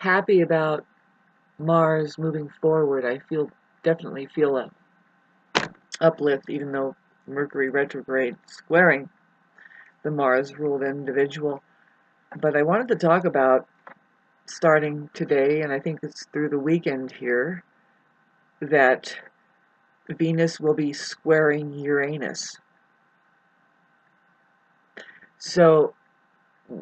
happy about Mars moving forward. I definitely feel a uplift, even though Mercury retrograde squaring the Mars ruled individual. But I wanted to talk about starting today, and I think it's through the weekend here, that Venus will be squaring Uranus. So,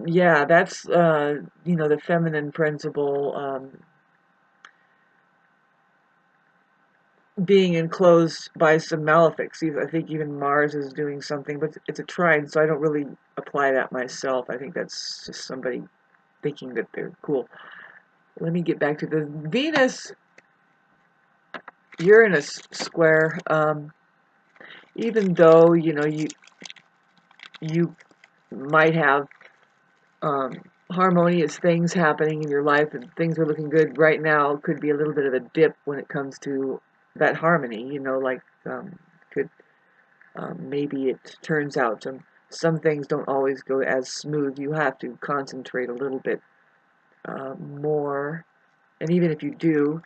yeah, that's, the feminine principle, being enclosed by some malefics. I think even Mars is doing something, but it's a trine, so I don't really apply that myself. I think that's just somebody thinking that they're cool. Let me get back to the Venus Uranus square. Even though you might have harmonious things happening in your life and things are looking good right now, could be a little bit of a dip when it comes to that harmony. Could maybe it turns out some things don't always go as smooth. You have to concentrate a little bit more, and even if you do,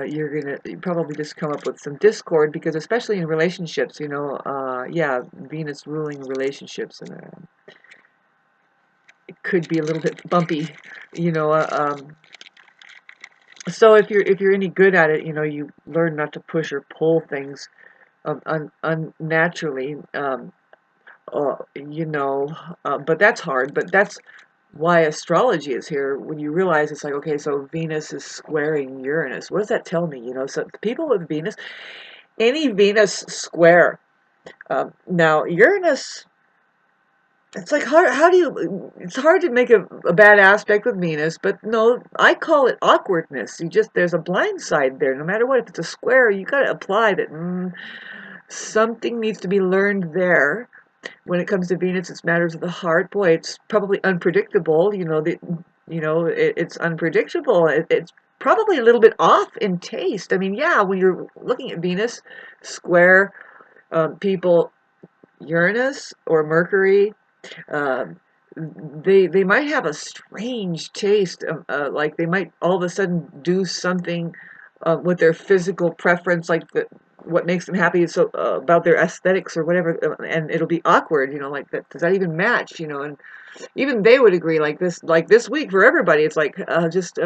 you're gonna probably just come up with some discord, because especially in relationships, yeah, Venus ruling relationships, and it could be a little bit bumpy, you know. So if you're any good at it, you learn not to push or pull things unnaturally. But that's hard. But that's why astrology is here. When you realize it's like, okay, so Venus is squaring Uranus. What does that tell me? So people with Venus, any Venus square. Now Uranus, it's like hard. How do you? It's hard to make a bad aspect with Venus, but no, I call it awkwardness. There's a blind side there. No matter what, if it's a square, you got to apply that. Something needs to be learned there. When it comes to Venus, it's matters of the heart. Boy, it's probably unpredictable. It's unpredictable. It's probably a little bit off in taste. I mean, yeah, when you're looking at Venus square people, Uranus or Mercury, um, they might have a strange taste. Like they might all of a sudden do something with their physical preference, like what makes them happy is so about their aesthetics or whatever, and it'll be awkward. Like that. Does that even match? And even they would agree. Like this week for everybody, it's like just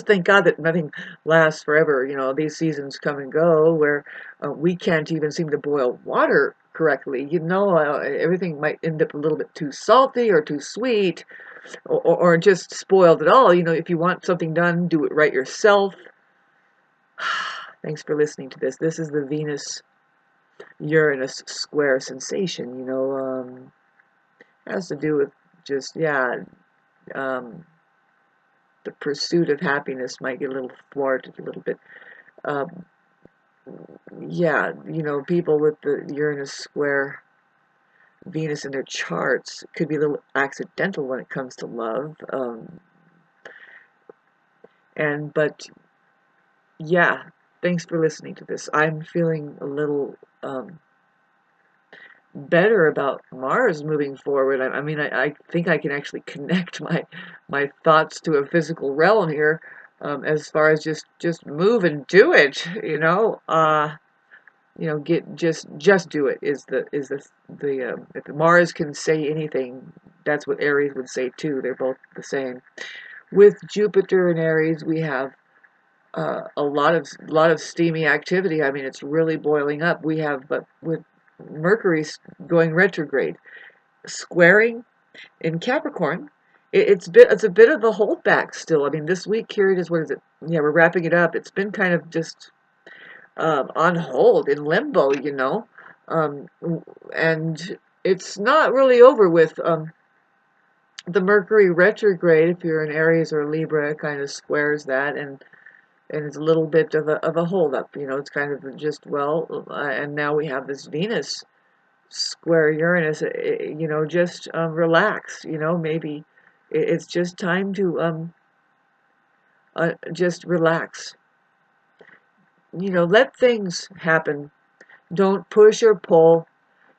thank God that nothing lasts forever. These seasons come and go where we can't even seem to boil water correctly. Everything might end up a little bit too salty or too sweet, or just spoiled at all. If you want something done, do it right yourself. Thanks for listening to this. This is the Venus Uranus square sensation. Has to do with just, yeah, um, the pursuit of happiness might get a little thwarted a little bit. Um, yeah, people with the Uranus square Venus in their charts could be a little accidental when it comes to love. But yeah, thanks for listening to this. I'm feeling a little better about Mars moving forward. I mean, I think I can actually connect my thoughts to a physical realm here, as far as just move and do it. Just do it is the if Mars can say anything, that's what Aries would say too. They're both the same. With Jupiter and Aries, we have a lot of steamy activity. I mean, it's really boiling up. We have, but with Mercury going retrograde, squaring in Capricorn, it's a bit of a holdback still. I mean, this week here it is. What is it? Yeah, we're wrapping it up. It's been kind of just on hold in limbo, um, and it's not really over with. The Mercury retrograde, if you're an Aries or Libra, kind of squares that, and it's a little bit of a holdup. It's kind of just, and now we have this Venus square Uranus. Just relax. Maybe it's just time to just relax. Let things happen. Don't push or pull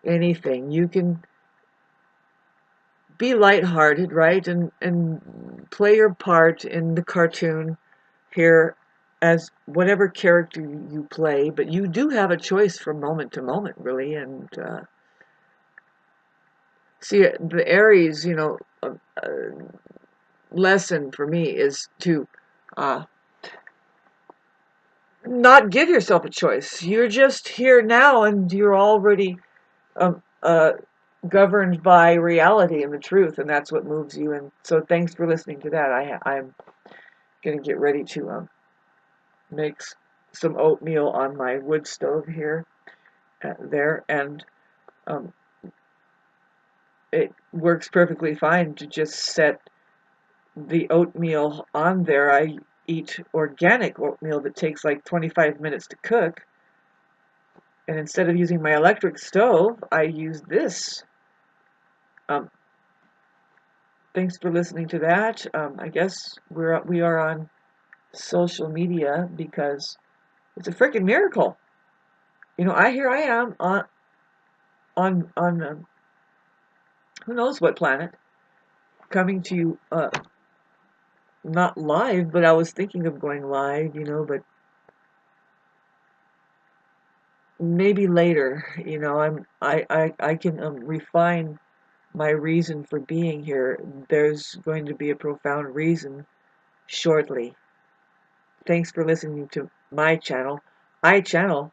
anything. You can be lighthearted, right? And play your part in the cartoon here as whatever character you play, but you do have a choice from moment to moment, really. And see, the Aries, lesson for me is to uh, not give yourself a choice. You're just here now, and you're already um, uh, governed by reality and the truth, and that's what moves you. And so, thanks for listening to that. I'm gonna get ready to make some oatmeal on my wood stove here, there, and um, it works perfectly fine to just set the oatmeal on there. I eat organic oatmeal that takes like 25 minutes to cook, and instead of using my electric stove, I use this. Um, Thanks for listening to that. I guess we are on social media because it's a freaking miracle. I am on who knows what planet, coming to you not live, but I was thinking of going live, but maybe later. I can refine my reason for being here. There's going to be a profound reason shortly. Thanks for listening to my channel. I channel